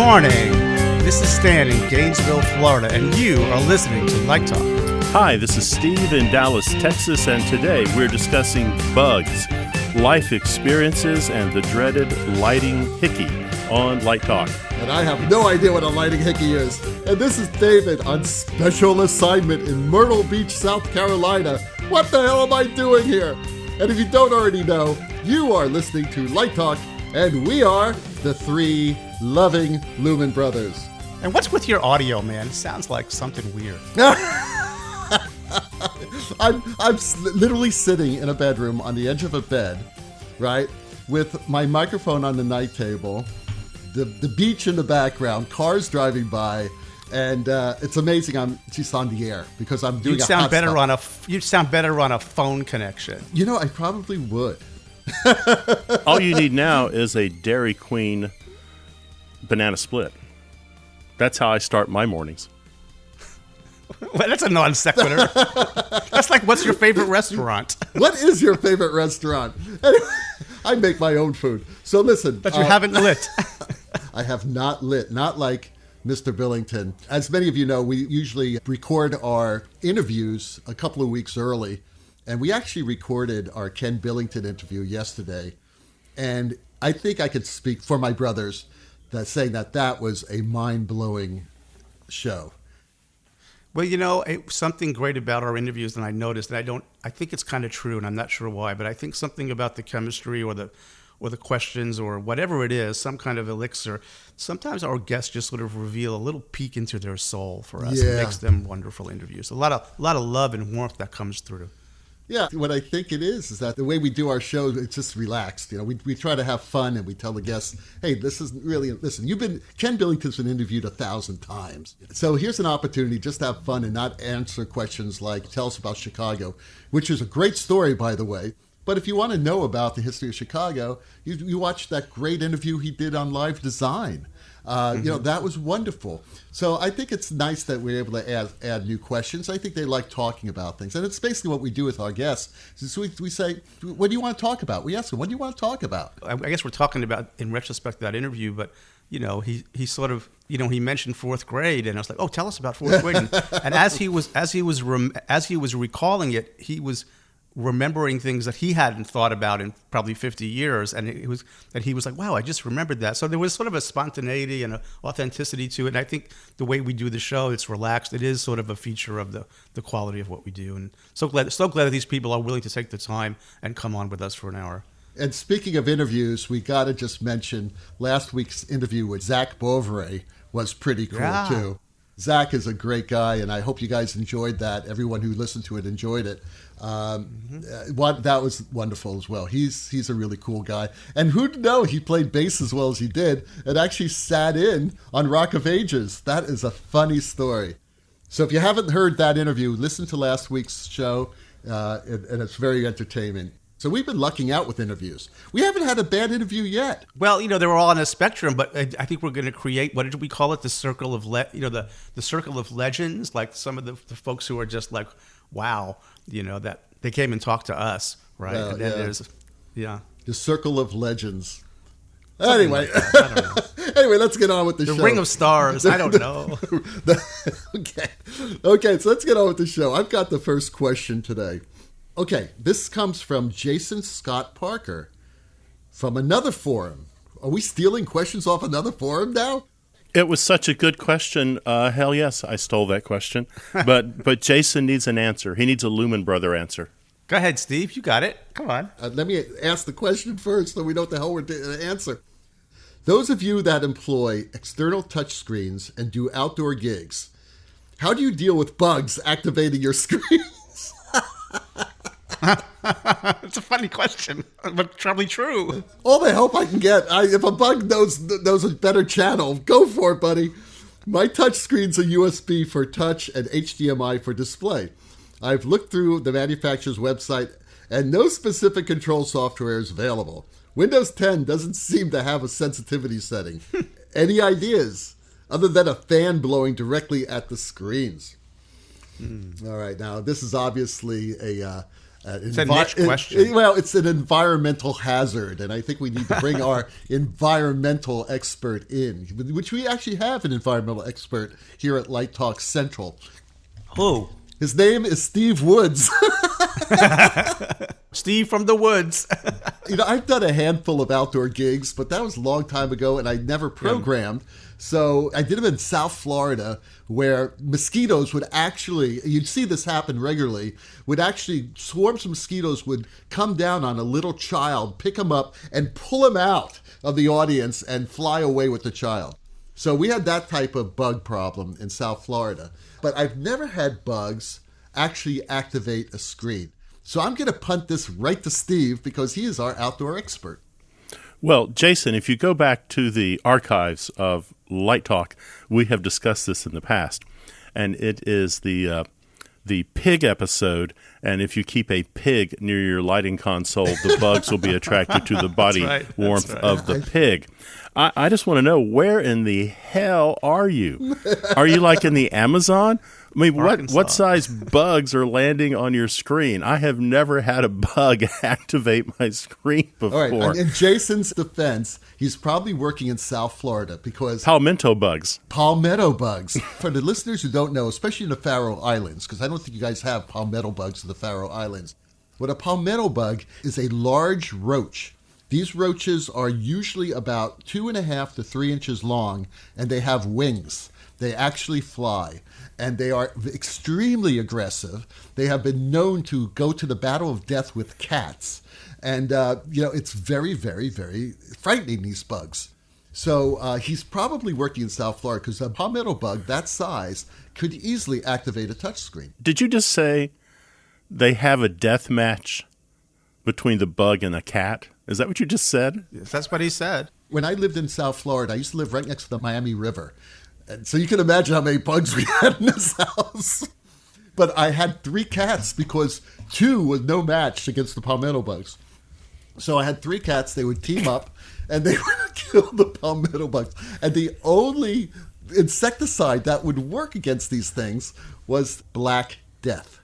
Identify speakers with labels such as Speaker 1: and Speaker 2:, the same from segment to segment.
Speaker 1: morning. This is Stan in Gainesville, Florida, and you are listening to Light Talk.
Speaker 2: Hi, this is Steve in Dallas, Texas, and today we're discussing bugs, life experiences, and the dreaded lighting hickey on Light Talk.
Speaker 3: And I have no idea what a lighting hickey is. And this is David on special assignment in Myrtle Beach, South Carolina. What the hell am I doing here? And if you don't already know, you are listening to Light Talk, and we are the three loving Lumen brothers.
Speaker 1: And what's with your audio, man? It sounds like something weird.
Speaker 3: I'm literally sitting in a bedroom on the edge of a bed, right, with my microphone on the night table, the beach in the background, cars driving by, and it's amazing I'm just on the air because I'm doing
Speaker 1: You'd sound better on a phone connection.
Speaker 3: You know, I probably would.
Speaker 2: All you need now is a Dairy Queen banana split. That's how I start my mornings.
Speaker 1: Well, that's a non sequitur. That's like, what's your favorite restaurant?
Speaker 3: What is your favorite restaurant? Anyway, I make my own food. So listen.
Speaker 1: But you haven't lit.
Speaker 3: I have not lit. Not like Mr. Billington. As many of you know, we usually record our interviews a couple of weeks early. And we actually recorded our Ken Billington interview yesterday. And I think I could speak for my brothers that saying that was a mind-blowing show.
Speaker 1: Well, you know, something great about our interviews, and I noticed, and I think it's kind of true, and I'm not sure why, but I think something about the chemistry or the questions or whatever it is, some kind of elixir, sometimes our guests just sort of reveal a little peek into their soul for us.
Speaker 3: Yeah.
Speaker 1: It makes them wonderful interviews. A lot of love and warmth that comes through.
Speaker 3: Yeah, what I think it is that the way we do our show, it's just relaxed. You know, we try to have fun, and we tell the guests, hey, this isn't really, listen, Ken Billington's been interviewed 1,000 times. So here's an opportunity just to have fun and not answer questions like, tell us about Chicago, which is a great story, by the way. But if you want to know about the history of Chicago, you watch that great interview he did on Live Design. You know, that was wonderful. So I think it's nice that we're able to add new questions. I think they like talking about things. And it's basically what we do with our guests. So we say, what do you want to talk about? We ask them, what do you want to talk about?
Speaker 1: I guess we're talking about, in retrospect, that interview, but, you know, he sort of, you know, he mentioned fourth grade, and I was like, oh, tell us about fourth grade. And as he was recalling it, he was remembering things that he hadn't thought about in probably 50 years, and he was like, wow, I just remembered that. So there was sort of a spontaneity and an authenticity to it, and I think the way we do the show, it's relaxed. It is sort of a feature of the quality of what we do, and so glad that these people are willing to take the time and come on with us for an hour.
Speaker 3: And speaking of interviews, we got to just mention last week's interview with Zach Bovary was pretty cool, too. Zach is a great guy, and I hope you guys enjoyed that. Everyone who listened to it enjoyed it. That was wonderful as well. He's a really cool guy. And who'd know he played bass as well as he did and actually sat in on Rock of Ages. That is a funny story. So if you haven't heard that interview, listen to last week's show, and it's very entertaining. So we've been lucking out with interviews. We haven't had a bad interview yet.
Speaker 1: Well, you know, they were all on a spectrum, but I think we're going to create, what did we call it? The circle of, the circle of legends, like some of the folks who are just like, wow, you know, that they came and talked to us, right? And then there's,
Speaker 3: the circle of legends.
Speaker 1: Something
Speaker 3: Anyway,
Speaker 1: like that. I don't know.
Speaker 3: Anyway, let's get on with the show.
Speaker 1: The Ring of Stars. I don't know.
Speaker 3: Okay, so let's get on with the show. I've got the first question today. Okay, this comes from Jason Scott Parker from another forum. Are we stealing questions off another forum now?
Speaker 2: It was such a good question. Hell yes, I stole that question. But Jason needs an answer. He needs a Lumen Brother answer.
Speaker 1: Go ahead, Steve. You got it. Come on.
Speaker 3: Let me ask the question first so we know what the hell we're to answer. Those of you that employ external touchscreens and do outdoor gigs, how do you deal with bugs activating your screens?
Speaker 1: It's a funny question, but probably true.
Speaker 3: All the help I can get. If a bug knows a better channel, go for it, buddy. My touch screens are USB for touch and HDMI for display. I've looked through the manufacturer's website, and no specific control software is available. Windows 10 doesn't seem to have a sensitivity setting. Any ideas other than a fan blowing directly at the screens? All right, now this is obviously
Speaker 1: It's a niche question.
Speaker 3: Well, it's an environmental hazard, and I think we need to bring our environmental expert in, which we actually have an environmental expert here at Light Talk Central.
Speaker 1: Who?
Speaker 3: His name is Steve Woods.
Speaker 1: Steve from the woods.
Speaker 3: I've done a handful of outdoor gigs, but that was a long time ago, and I never programmed. So I did them in South Florida, where mosquitoes would actually, you'd see this happen regularly, swarms of mosquitoes would come down on a little child, pick him up, and pull him out of the audience and fly away with the child. So we had that type of bug problem in South Florida. But I've never had bugs actually activate a screen. So I'm going to punt this right to Steve because he is our outdoor expert.
Speaker 2: Well, Jason, if you go back to the archives of Light Talk, we have discussed this in the past. And it is the pig episode. And if you keep a pig near your lighting console, the bugs will be attracted to the body warmth of the pig. I just want to know, where in the hell are you? Are you like in the Amazon? I mean, what size bugs are landing on your screen? I have never had a bug activate my screen before.
Speaker 3: All right, in Jason's defense, he's probably working in South Florida because...
Speaker 2: Palmetto bugs.
Speaker 3: Palmetto bugs. For the listeners who don't know, especially in the Faroe Islands, because I don't think you guys have palmetto bugs in the Faroe Islands. What a palmetto bug is a large roach. These roaches are usually about 2.5 to 3 inches long, and they have wings. They actually fly, and they are extremely aggressive. They have been known to go to the battle of death with cats. And, it's very, very, very frightening, these bugs. So he's probably working in South Florida because a palmetto bug that size could easily activate a touchscreen.
Speaker 2: Did you just say they have a death match between the bug and the cat? Is that what you just said?
Speaker 1: Yes, that's what he said.
Speaker 3: When I lived in South Florida, I used to live right next to the Miami River. And so you can imagine how many bugs we had in this house. But I had 3 cats because 2 was no match against the palmetto bugs. So I had 3 cats. They would team up, and they would kill the palmetto bugs. And the only insecticide that would work against these things was Black Death.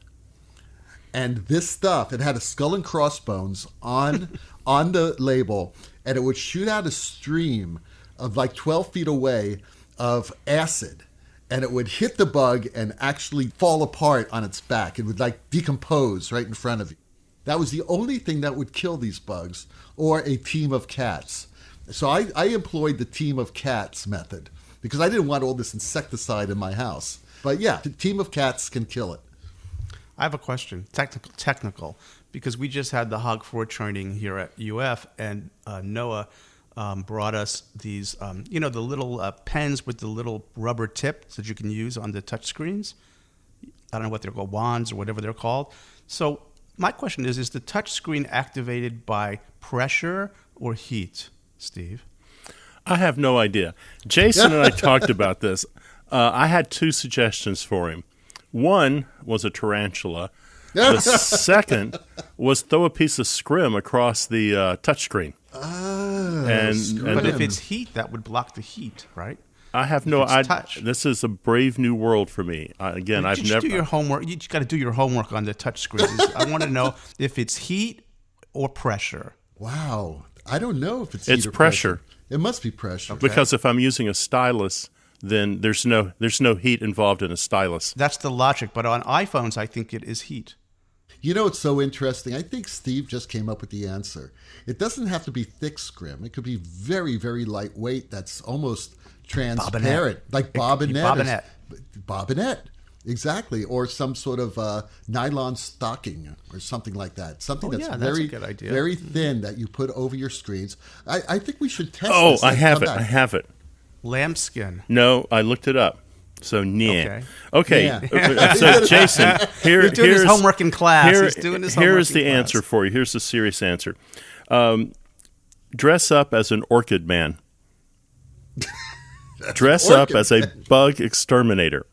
Speaker 3: And this stuff, it had a skull and crossbones on the label, and it would shoot out a stream of like 12 feet away of acid, and it would hit the bug and actually fall apart on its back. It would like decompose right in front of you. That was the only thing that would kill these bugs, or a team of cats. So I employed the team of cats method because I didn't want all this insecticide in my house. But yeah, the team of cats can kill it.
Speaker 1: I have a question, technical, because we just had the Hog4 training here at UF, and Noah brought us these, the little pens with the little rubber tip that you can use on the touch screens. I don't know what they're called, wands or whatever they're called. So my question is the touch screen activated by pressure or heat, Steve?
Speaker 2: I have no idea. Jason and I talked about this. I had 2 suggestions for him. One was a tarantula. The second was throw a piece of scrim across the touchscreen.
Speaker 1: But if it's heat, that would block the heat, right?
Speaker 2: I have no idea. This is a brave new world for me. I've never
Speaker 1: do your homework. You just got to do your homework on the touch screens. I want to know if it's heat or pressure.
Speaker 3: Wow, I don't know if it's heat or
Speaker 2: pressure.
Speaker 3: It must be pressure.
Speaker 2: Okay. Because if I'm using a stylus, then there's no heat involved in a stylus.
Speaker 1: That's the logic. But on iPhones, I think it is heat.
Speaker 3: You know, it's so interesting. I think Steve just came up with the answer. It doesn't have to be thick scrim. It could be very, very lightweight. That's almost transparent, like bobinette. Bobinette, exactly. Or some sort of nylon stocking or something like that. Something that's very,
Speaker 1: a good idea.
Speaker 3: Very thin that you put over your screens. I think we should test this.
Speaker 2: I have it.
Speaker 1: Lambskin.
Speaker 2: No, I looked it up. So,
Speaker 1: Okay.
Speaker 2: Yeah. So, Jason,
Speaker 1: he's doing his homework in class.
Speaker 2: Here's the answer for you. Here's the serious answer. Dress up as an orchid man. Dress up as a bug exterminator.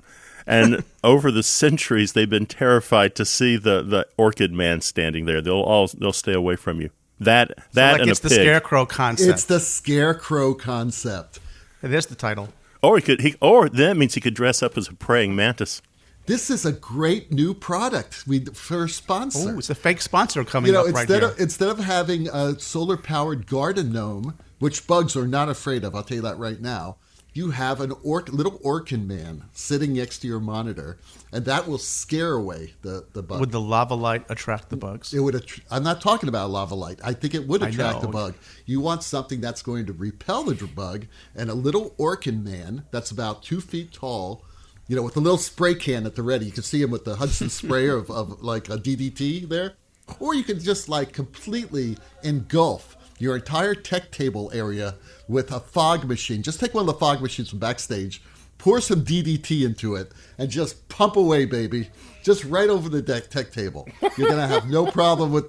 Speaker 2: And over the centuries, they've been terrified to see the orchid man standing there. They'll stay away from you. That and a pig.
Speaker 1: It's the Scarecrow concept.
Speaker 3: It's the Scarecrow concept.
Speaker 1: There's the title.
Speaker 2: Or that means he could dress up as a praying mantis.
Speaker 3: This is a great new product for a sponsor.
Speaker 1: Oh, it's a fake sponsor coming up right here.
Speaker 3: Instead of having a solar-powered garden gnome, which bugs are not afraid of, I'll tell you that right now, you have a little Orkin man sitting next to your monitor, and that will scare away the bug.
Speaker 1: Would the lava light attract the bugs?
Speaker 3: It would. I'm not talking about a lava light. I think it would attract the
Speaker 1: know.
Speaker 3: bug. You want something that's going to repel the bug, and a little Orkin man that's about 2 feet tall, with a little spray can at the ready. You can see him with the Hudson sprayer of like a DDT there. Or you can just like completely engulf your entire tech table area with a fog machine. Just take one of the fog machines from backstage, pour some DDT into it, and just pump away, baby. Just right over the tech table. You're going to have no problem with...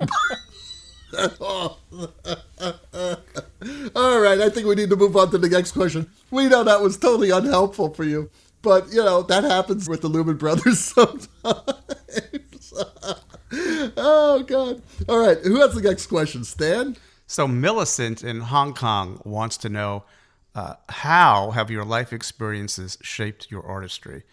Speaker 3: All right, I think we need to move on to the next question. We know that was totally unhelpful for you. But, that happens with the Lumen Brothers sometimes. Oh, God. All right, who has the next question? Stan?
Speaker 1: So Millicent in Hong Kong wants to know, how have your life experiences shaped your artistry?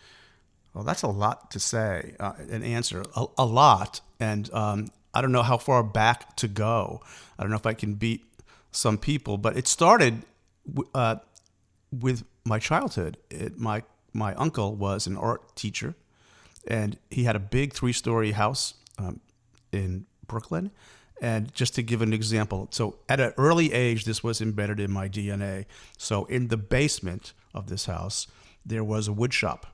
Speaker 1: Well, that's a lot to say, an answer. A lot. And I don't know how far back to go. I don't know if I can beat some people, but it started with my childhood. My uncle was an art teacher, and he had a big 3-story house in Brooklyn. And just to give an example, so at an early age, this was embedded in my DNA. So in the basement of this house, there was a wood shop,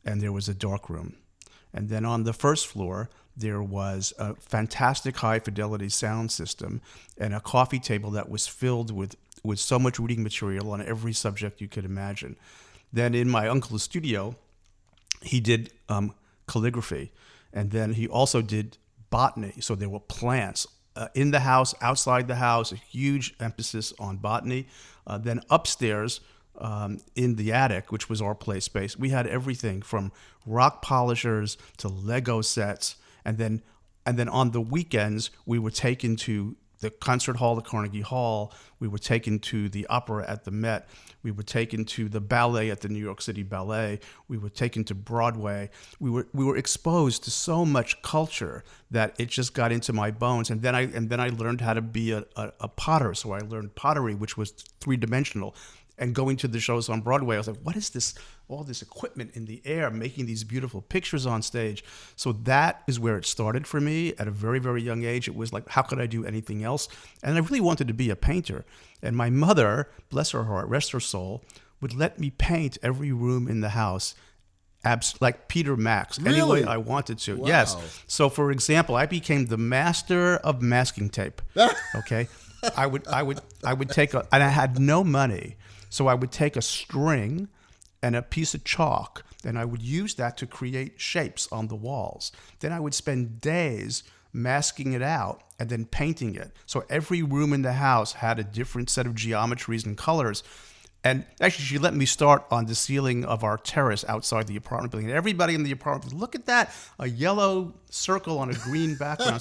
Speaker 1: and there was a dark room. And then on the first floor, there was a fantastic high-fidelity sound system and a coffee table that was filled with so much reading material on every subject you could imagine. Then in my uncle's studio, he did calligraphy, and then he also did botany. So there were plants in the house, outside the house, a huge emphasis on botany. Then upstairs in the attic, which was our play space, we had everything from rock polishers to Lego sets. And then on the weekends, we were taken to the concert hall at Carnegie Hall. We were taken to the opera at the Met. We were taken to the ballet at the New York City Ballet. We were taken to Broadway. We were exposed to so much culture that it just got into my bones. And then I learned how to be a potter. So I learned pottery, which was 3-dimensional. And going to the shows on Broadway, I was like, what is this? All this equipment in the air, making these beautiful pictures on stage. So that is where it started for me at a very, very young age. It was like, how could I do anything else? And I really wanted to be a painter. And my mother, bless her heart, rest her soul, would let me paint every room in the house like Peter Max, any way I wanted to.
Speaker 3: Wow.
Speaker 1: Yes. So, for example, I became the master of masking tape. Okay. I would take and I had no money. So I would take a string and a piece of chalk, and I would use that to create shapes on the walls. Then I would spend days masking it out and then painting it. So every room in the house had a different set of geometries and colors. And actually, she let me start on the ceiling of our terrace outside the apartment building. And everybody in the apartment, look at that, a yellow circle on a green background.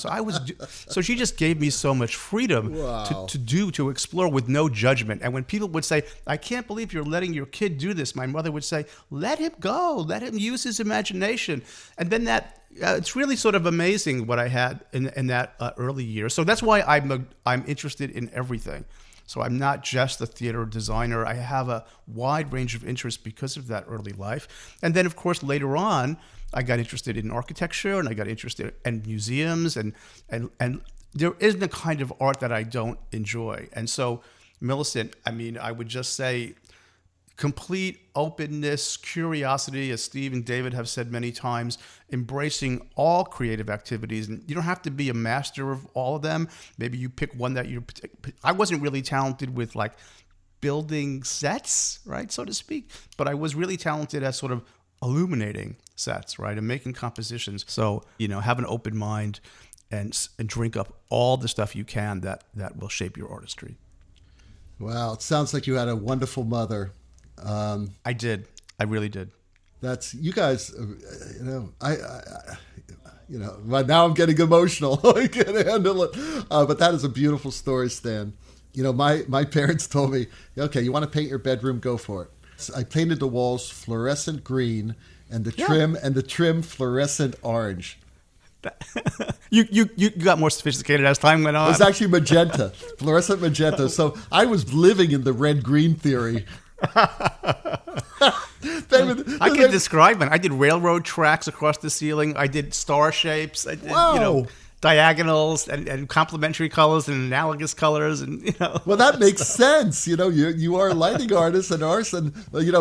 Speaker 1: So she just gave me so much freedom to explore with no judgment. And when people would say, I can't believe you're letting your kid do this, my mother would say, let him go, let him use his imagination. And then it's really sort of amazing what I had in that early year. So that's why I'm interested in everything. So I'm not just a theater designer. I have a wide range of interests because of that early life. And then, of course, later on, I got interested in architecture and I got interested in museums. And there isn't a kind of art that I don't enjoy. And so, Millicent, I would just say complete openness, curiosity, as Steve and David have said many times, embracing all creative activities. And you don't have to be a master of all of them. Maybe you pick one that I wasn't really talented with like building sets, right, so to speak, but I was really talented at sort of illuminating sets, right, and making compositions. So, have an open mind and drink up all the stuff you can that will shape your artistry.
Speaker 3: Wow, it sounds like you had a wonderful mother.
Speaker 1: I did. I really did.
Speaker 3: That's you guys. But now I'm getting emotional. I can't handle it. But that is a beautiful story, Stan. My parents told me, okay, you want to paint your bedroom, go for it. So I painted the walls fluorescent green, and the trim fluorescent orange.
Speaker 1: You got more sophisticated as time went on.
Speaker 3: It was actually magenta, fluorescent magenta. So I was living in the red-green theory.
Speaker 1: I can describe it. I did railroad tracks across the ceiling. I did star shapes. I did, diagonals and complementary colors and analogous colors, and
Speaker 3: Well, that makes sense. You are a lighting artist and artist, and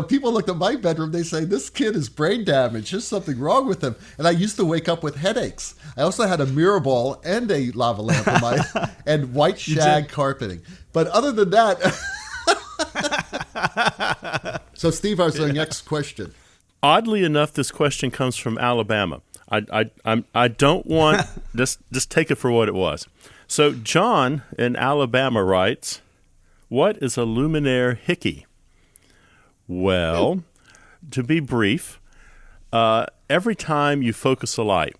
Speaker 3: people looked at my bedroom. They say this kid is brain damaged. There's something wrong with him. And I used to wake up with headaches. I also had a mirror ball and a lava lamp in my and white shag carpeting. But other than that. So, Steve, our next question.
Speaker 2: Oddly enough, this question comes from Alabama. I don't want just take it for what it was. So, John in Alabama writes, "What is a luminaire hickey?" Well, to be brief, every time you focus a light,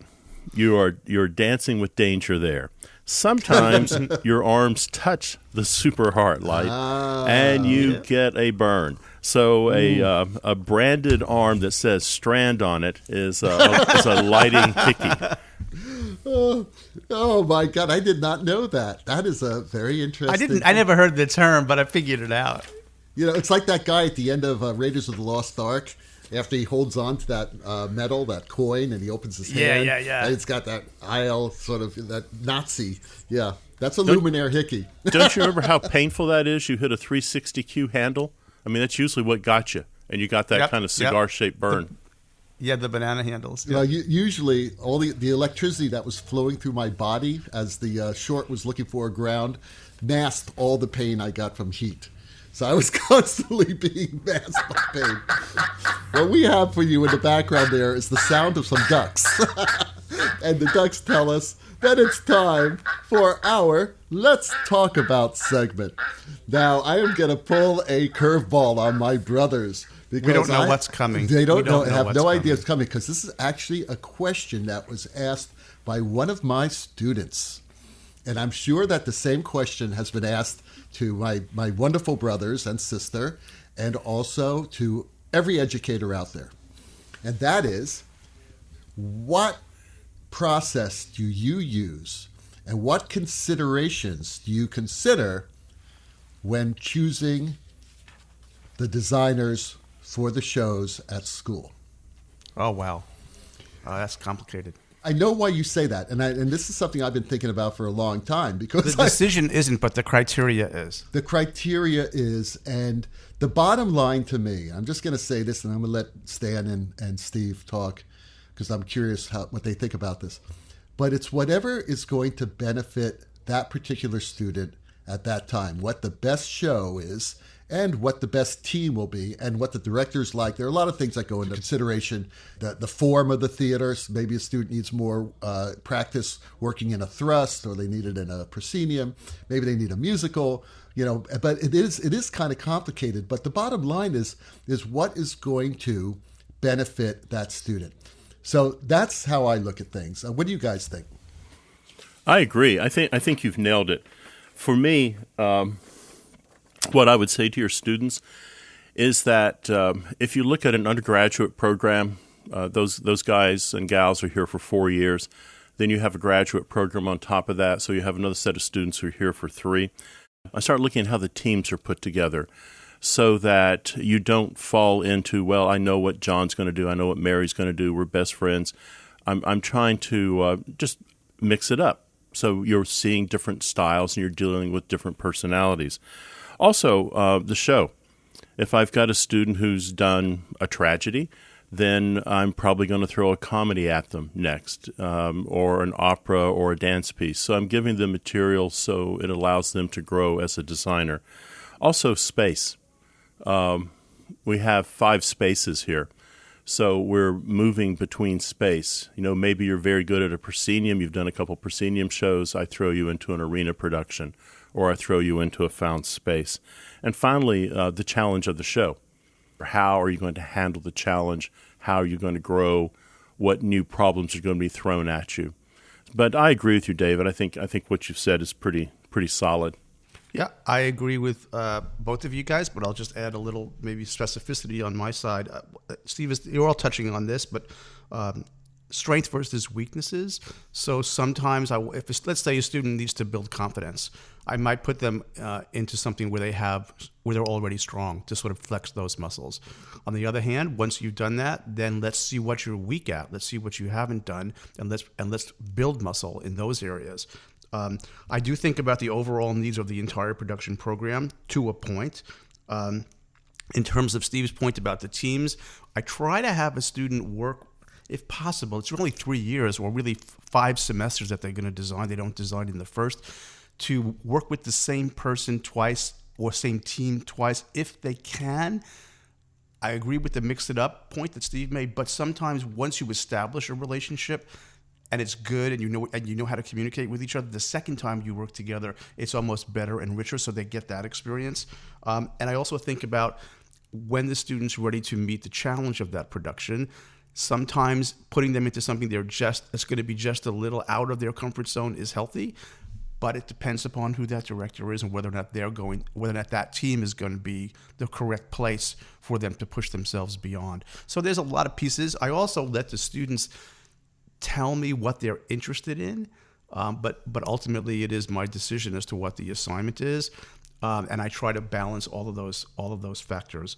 Speaker 2: you're dancing with danger there. Sometimes your arms touch the super hard light, and you get a burn. So a branded arm that says Strand on it is a lighting hickey.
Speaker 3: Oh my God! I did not know that. That is a very interesting.
Speaker 1: I never heard the term, but I figured it out.
Speaker 3: It's like that guy at the end of Raiders of the Lost Ark. After he holds on to that metal, that coin, and he opens his hand. Yeah. And it's got that aisle, sort of, that Nazi. Yeah, that's a luminaire hickey.
Speaker 2: Don't you remember how painful that is? You hit a 360Q handle. I mean, that's usually what got you. And you got that kind of cigar-shaped burn.
Speaker 1: The banana handles.
Speaker 3: Usually, all the electricity that was flowing through my body as the short was looking for a ground masked all the pain I got from heat. So I was constantly being masked by pain. What we have for you in the background there is the sound of some ducks. And the ducks tell us that it's time for our Let's Talk About segment. Now, I am going to pull a curveball on my brothers.
Speaker 1: Because we don't know what's coming.
Speaker 3: They have no idea what's coming, because this is actually a question that was asked by one of my students. And I'm sure that the same question has been asked to my wonderful brothers and sister, and also to every educator out there. And that is, what process do you use and what considerations do you consider when choosing the designers for the shows at school?
Speaker 1: Oh, wow. That's complicated.
Speaker 3: I know why you say that, and this is something I've been thinking about for a long time, because
Speaker 1: the decision isn't, but the criteria is.
Speaker 3: The criteria is, and the bottom line to me, I'm just going to say this, and I'm going to let Stan and Steve talk, because I'm curious what they think about this. But it's whatever is going to benefit that particular student at that time, what the best show is, and what the best team will be, and what the director's like. There are a lot of things that go into consideration. The form of the theater. Maybe a student needs more practice working in a thrust, or they need it in a proscenium. Maybe they need a musical. But it is kind of complicated. But the bottom line is what is going to benefit that student. So that's how I look at things. What do you guys think?
Speaker 2: I agree. I think you've nailed it. For me, what I would say to your students is that if you look at an undergraduate program, those guys and gals are here for 4 years. Then you have a graduate program on top of that, so you have another set of students who are here for 3. I start looking at how the teams are put together so that you don't fall into, well, I know what John's going to do, I know what Mary's going to do, we're best friends. I'm trying to just mix it up. So you're seeing different styles and you're dealing with different personalities. Also, the show. If I've got a student who's done a tragedy, then I'm probably going to throw a comedy at them next, or an opera or a dance piece. So I'm giving them material so it allows them to grow as a designer. Also, space. We have 5 spaces here. So we're moving between space. Maybe you're very good at a proscenium. You've done a couple proscenium shows. I throw you into an arena production, or I throw you into a found space. And finally, the challenge of the show. How are you going to handle the challenge? How are you going to grow? What new problems are going to be thrown at you? But I agree with you, David. I think what you've said is pretty solid.
Speaker 1: Yeah, I agree with both of you guys, but I'll just add a little maybe specificity on my side. Steve, you're all touching on this, but strength versus weaknesses. So sometimes, let's say a student needs to build confidence, I might put them into something where they're already strong to sort of flex those muscles. On the other hand, once you've done that, then let's see what you're weak at. Let's see what you haven't done, and let's build muscle in those areas. I do think about the overall needs of the entire production program to a point. In terms of Steve's point about the teams, I try to have a student work, if possible, it's really 3 years or really 5 semesters that they're going to design. They don't design in the first, to work with the same person twice or same team twice if they can. I agree with the mix it up point that Steve made, but sometimes once you establish a relationship, and it's good, and you know how to communicate with each other, the second time you work together, it's almost better and richer, so they get that experience. And I also think about when the student's ready to meet the challenge of that production. Sometimes putting them into something that's going to be just a little out of their comfort zone is healthy, but it depends upon who that director is and whether or not that team is going to be the correct place for them to push themselves beyond. So there's a lot of pieces. I also let the students tell me what they're interested in, but ultimately it is my decision as to what the assignment is, and I try to balance all of those factors.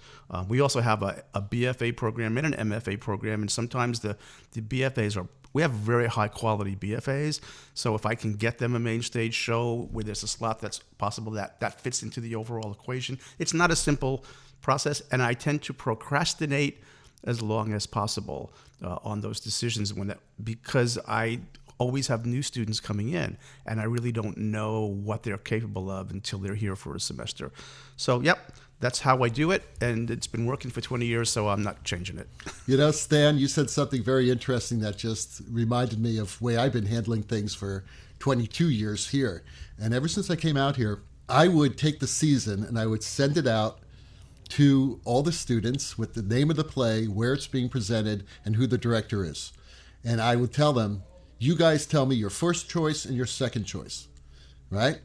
Speaker 1: We also have a BFA program and an MFA program, and sometimes the BFAs we have very high quality BFAs. So if I can get them a main stage show where there's a slot that's possible that fits into the overall equation, it's not a simple process, and I tend to procrastinate as long as possible on those decisions because I always have new students coming in, and I really don't know what they're capable of until they're here for a semester. So, yep, that's how I do it, and it's been working for 20 years, so I'm not changing it.
Speaker 3: You know, Stan, you said something very interesting that just reminded me of the way I've been handling things for 22 years here. And ever since I came out here, I would take the season and I would send it out to all the students with the name of the play, where it's being presented, and who the director is. And I would tell them, you guys tell me your first choice and your second choice, right?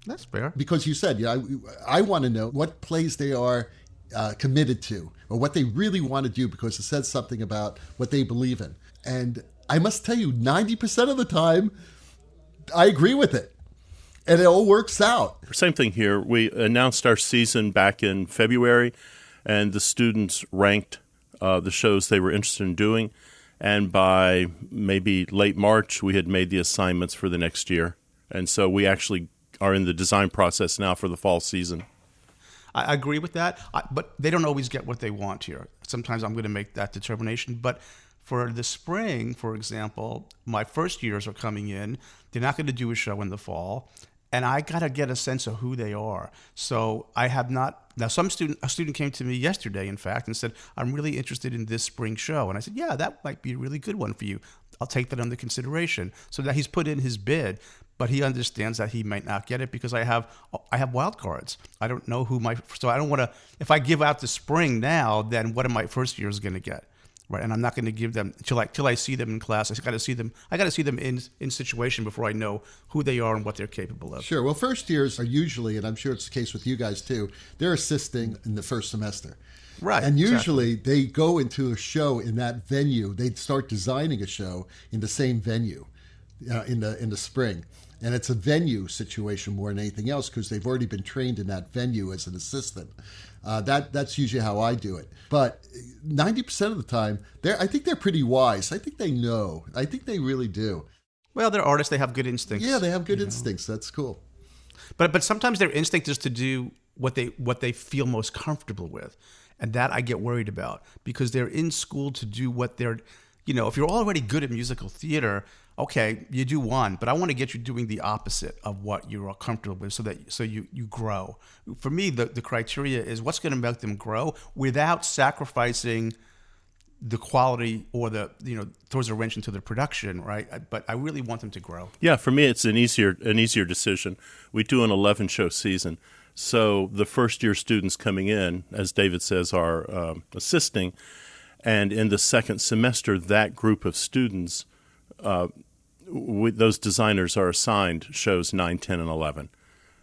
Speaker 1: That's fair.
Speaker 3: Because you said, I want to know what plays they are committed to or what they really want to do because it says something about what they believe in. And I must tell you, 90% of the time, I agree with it. And it all works out.
Speaker 2: Same thing here. We announced our season back in February, and the students ranked the shows they were interested in doing. And by maybe late March, we had made the assignments for the next year. And so we actually are in the design process now for the fall season.
Speaker 1: I agree with that, but they don't always get what they want here. Sometimes I'm going to make that determination. But for the spring, for example, my first years are coming in. They're not going to do a show in the fall. And I got to get a sense of who they are. So I have not. Now, a student came to me yesterday, in fact, and said, I'm really interested in this spring show. And I said, yeah, that might be a really good one for you. I'll take that under consideration. So that he's put in his bid, but he understands that he might not get it because I have wild cards. I don't know so I don't want to, if I give out the spring now, then what am my first years going to get? Right, and I'm not going to give them till I see them in class. I got to see them in situation before I know who they are and what they're capable of.
Speaker 3: Sure. Well, first years are usually, and I'm sure it's the case with you guys too, they're assisting in the first semester.
Speaker 1: Right.
Speaker 3: And usually they go into a show in that venue. They start designing a show in the same venue in the spring. And it's a venue situation more than anything else because they've already been trained in that venue as an assistant. That's usually how I do it. But 90% of the time, I think they're pretty wise. I think they know. I think they really do.
Speaker 1: Well, they're artists. They have good instincts.
Speaker 3: Yeah, they have good instincts. That's cool.
Speaker 1: But sometimes their instinct is to do what they feel most comfortable with. And that I get worried about because they're in school to do what they're, if you're already good at musical theater, okay, you do one, but I want to get you doing the opposite of what you're comfortable with so you grow. For me, the criteria is what's going to make them grow without sacrificing the quality or throws a wrench into the production, right? But I really want them to grow.
Speaker 2: Yeah, for me, it's an easier decision. We do an 11-show season. So the first-year students coming in, as David says, are assisting. And in the second semester, that group of students, those designers are assigned shows 9, 10, and 11.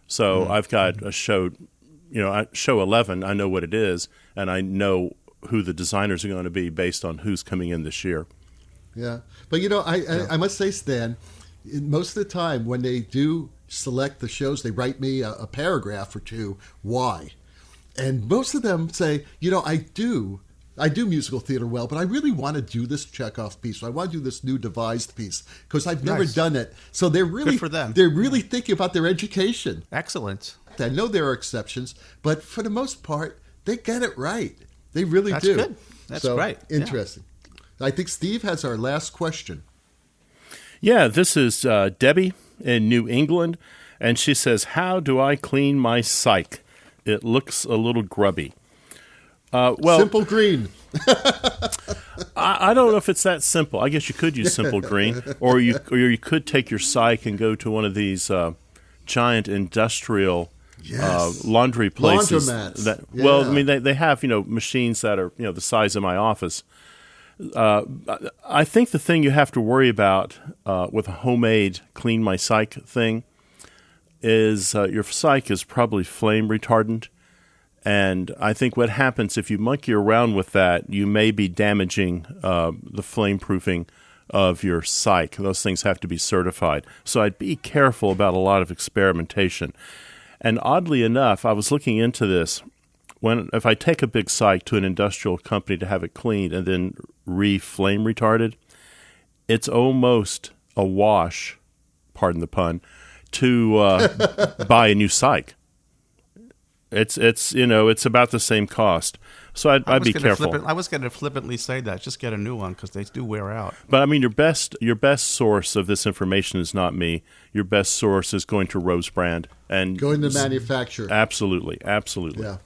Speaker 2: So I've got a show, show 11, I know what it is, and I know who the designers are going to be based on who's coming in this year.
Speaker 3: Yeah. But, I must say, Stan, most of the time when they do select the shows, they write me a paragraph or two, why. And most of them say, I do musical theater well, but I really want to do this Chekhov piece. So I want to do this new devised piece because I've never done it. So they're really
Speaker 1: Good for them.
Speaker 3: They're really thinking about their education.
Speaker 1: Excellent.
Speaker 3: I know there are exceptions, but for the most part, they get it right. They really
Speaker 1: That's
Speaker 3: do.
Speaker 1: good. That's great. Yeah.
Speaker 3: Interesting. I think Steve has our last question.
Speaker 2: Yeah, this is Debbie in New England, and she says, "How do I clean my cyc? It looks a little grubby."
Speaker 3: Simple Green.
Speaker 2: I don't know if it's that simple. I guess you could use Simple Green, or you could take your cyc and go to one of these giant industrial laundry places.
Speaker 3: Laundromats.
Speaker 2: Well, I mean, they have machines that are the size of my office. I think the thing you have to worry about with a homemade clean my cyc thing is your cyc is probably flame retardant. And I think what happens if you monkey around with that, you may be damaging the flame proofing of your cyc. Those things have to be certified. So I'd be careful about a lot of experimentation. And oddly enough, I was looking into this. If I take a big cyc to an industrial company to have it cleaned and then re-flame retarded, it's almost a wash, pardon the pun, to buy a new cyc. It's about the same cost. So I'd be careful.
Speaker 1: I was going to flippantly say that. Just get a new one because they do wear out.
Speaker 2: But I mean, your best source of this information is not me. Your best source is going to Rosebrand and
Speaker 3: going to the manufacturer.
Speaker 2: Absolutely.
Speaker 3: Yeah,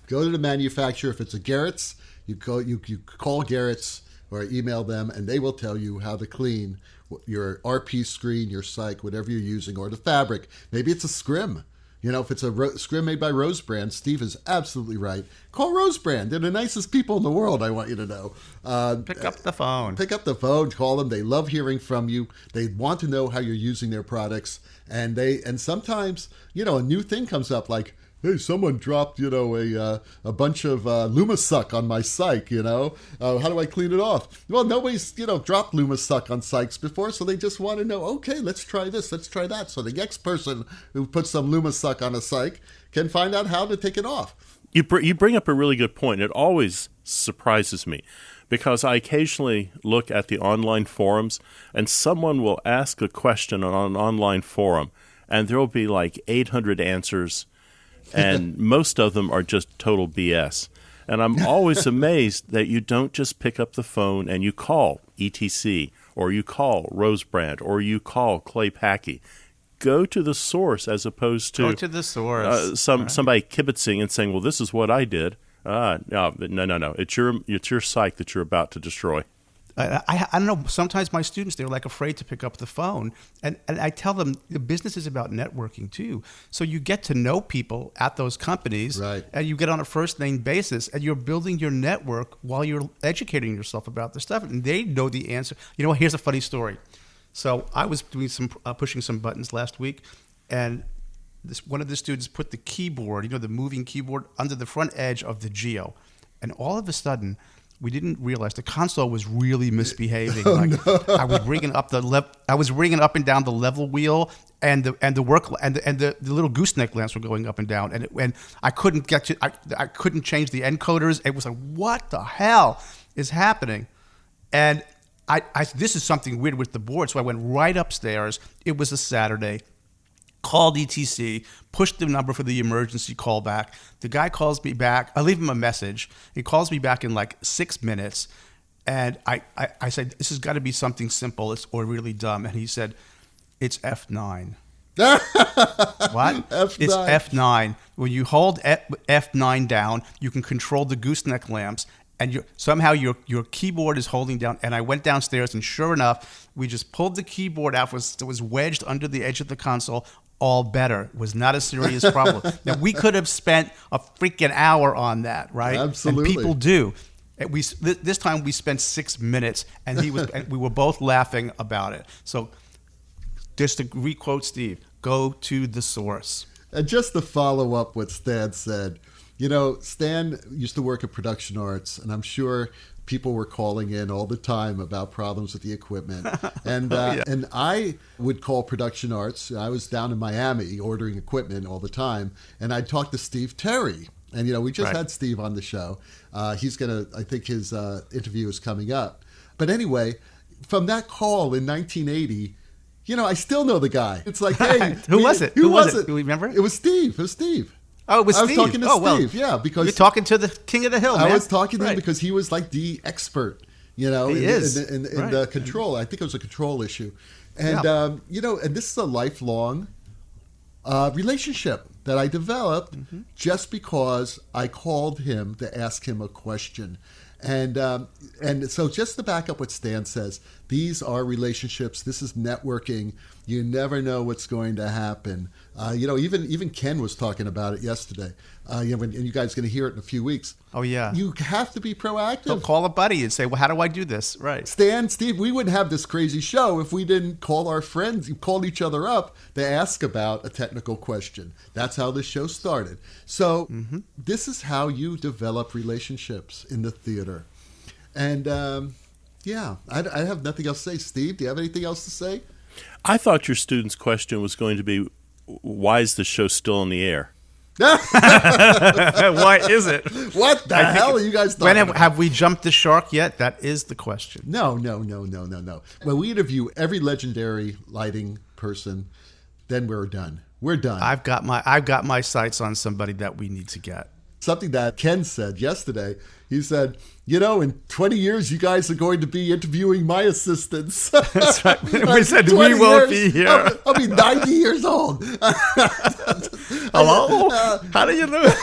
Speaker 3: go to the manufacturer. If it's a Garrett's, you call Garrett's or email them, and they will tell you how to clean your RP screen, your cyc, whatever you're using, or the fabric. Maybe it's a scrim. If it's a scrim made by Rosebrand, Steve is absolutely right. Call Rosebrand. They're the nicest people in the world, I want you to know.
Speaker 1: Pick up the phone.
Speaker 3: Pick up the phone, call them. They love hearing from you. They want to know how you're using their products. And sometimes, a new thing comes up like, hey, someone dropped, a bunch of Lumisuck on my cyc, How do I clean it off? Well, nobody's, dropped Lumisuck on cycs before, so they just want to know, okay, let's try this, let's try that. So the next person who puts some Lumisuck on a cyc can find out how to take it off.
Speaker 2: You bring up a really good point. It always surprises me because I occasionally look at the online forums and someone will ask a question on an online forum and there will be like 800 answers. And most of them are just total BS. And I'm always amazed that you don't just pick up the phone and you call ETC or you call Rosebrand or you call Clay Packey. Go to the source as opposed to somebody kibitzing and saying, well, this is what I did. No. It's your cyc that you're about to destroy.
Speaker 1: I don't know. Sometimes my students, they're like afraid to pick up the phone. And I tell them the business is about networking too. So you get to know people at those companies.
Speaker 3: Right.
Speaker 1: And you get on a first name basis and you're building your network while you're educating yourself about the stuff. And they know the answer. Here's a funny story. So I was doing some pushing some buttons last week and one of the students put the keyboard, the moving keyboard, under the front edge of the Geo. And all of a sudden, we didn't realize the console was really misbehaving. I was bringing up and down the level wheel, and the little gooseneck lamps were going up and down, and I couldn't I couldn't change the encoders. It was like, what the hell is happening? And I this is something weird with the board, so I went right upstairs. It was a Saturday. Called ETC, pushed the number for the emergency call back. The guy calls me back. I leave him a message. He calls me back in like 6 minutes. And I said, this has got to be something simple or really dumb. And he said, it's F9. What?
Speaker 3: F9.
Speaker 1: It's F9. When you hold F9 down, you can control the gooseneck lamps. And somehow your keyboard is holding down. And I went downstairs, and sure enough, we just pulled the keyboard out. It was wedged under the edge of the console. All better. It was not a serious problem. Now, we could have spent a freaking hour on that, right?
Speaker 3: Absolutely.
Speaker 1: And people do. This time we spent 6 minutes, and we were both laughing about it. So just to re-quote Steve, go to the source.
Speaker 3: And just to follow up what Stan said, Stan used to work at Production Arts, and I'm sure people were calling in all the time about problems with the equipment. And and I would call Production Arts. I was down in Miami ordering equipment all the time, and I'd talk to Steve Terry. And, we just had Steve on the show. He's going to, I think his interview is coming up. But anyway, from that call in 1980, I still know the guy. It's like, hey.
Speaker 1: Who was it?
Speaker 3: Who was it?
Speaker 1: Do we remember?
Speaker 3: It was Steve. It was Steve.
Speaker 1: Oh, it was Steve.
Speaker 3: I was talking to Steve,
Speaker 1: well,
Speaker 3: because...
Speaker 1: You're talking to the king of the hill, man.
Speaker 3: I was talking to him because he was like the expert, in the control. I think it was a control issue. And, and this is a lifelong relationship that I developed just because I called him to ask him a question. And so just to back up what Stan says, these are relationships. This is networking. You never know what's going to happen. Even Ken was talking about it yesterday. And you guys are going to hear it in a few weeks.
Speaker 1: Oh, yeah.
Speaker 3: You have to be proactive.
Speaker 1: So call a buddy and say, well, how do I do this? Right.
Speaker 3: Stan, Steve, we wouldn't have this crazy show if we didn't call our friends, call each other up to ask about a technical question. That's how this show started. So this is how you develop relationships in the theater. And, I have nothing else to say. Steve, do you have anything else to say?
Speaker 2: I thought your student's question was going to be, why is the show still in the air?
Speaker 1: Why is it?
Speaker 3: What the hell are you guys talking about?
Speaker 1: Have we jumped the shark yet? That is the question.
Speaker 3: No. When we interview every legendary lighting person, then we're done. We're done.
Speaker 1: I've got my sights on somebody that we need to get.
Speaker 3: Something that Ken said yesterday. He said, in 20 years, you guys are going to be interviewing my assistants.
Speaker 1: That's right. We said we won't be here.
Speaker 3: I'll be 90 years old.
Speaker 1: Hello? How do you know?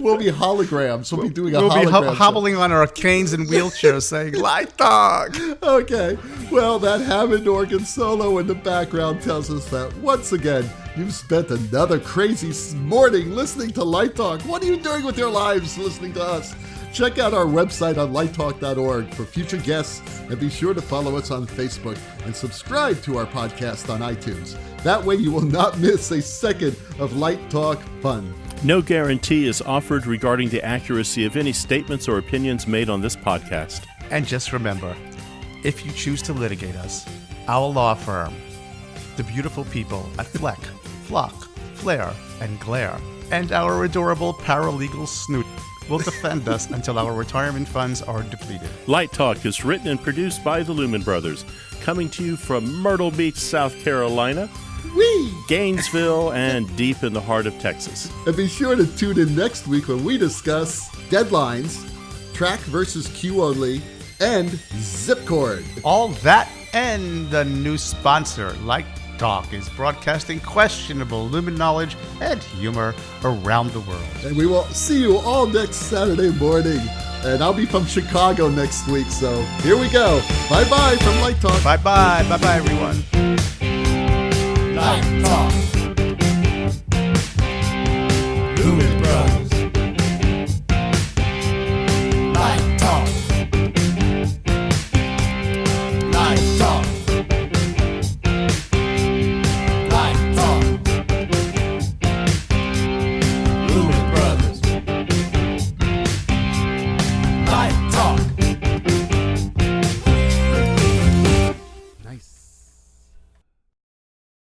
Speaker 3: We'll be holograms. We'll be doing a hologram.
Speaker 1: We'll be hobbling on our canes and wheelchairs saying, Light Talk.
Speaker 3: Okay. Well, that Hammond organ solo in the background tells us that, once again, you've spent another crazy morning listening to Light Talk. What are you doing with your lives listening to us? Check out our website on lighttalk.org for future guests, and be sure to follow us on Facebook and subscribe to our podcast on iTunes. That way you will not miss a second of Light Talk fun.
Speaker 2: No guarantee is offered regarding the accuracy of any statements or opinions made on this podcast.
Speaker 1: And just remember, if you choose to litigate us, our law firm, the beautiful people at Fleck, Flock, Flare, and Glare, and our adorable paralegal Snoot will defend us until our retirement funds are depleted.
Speaker 2: Light Talk is written and produced by the Lumen Brothers, coming to you from Myrtle Beach, South Carolina, Gainesville, and deep in the heart of Texas.
Speaker 3: And be sure to tune in next week when we discuss deadlines, track versus cue only, and zipcord.
Speaker 1: All that and the new sponsor, Light Talk, is broadcasting questionable Lumen knowledge and humor around the world.
Speaker 3: And we will see you all next Saturday morning. And I'll be from Chicago next week, so here we go. Bye-bye from Light Talk.
Speaker 1: Bye-bye. Bye-bye, everyone.
Speaker 3: Light Talk.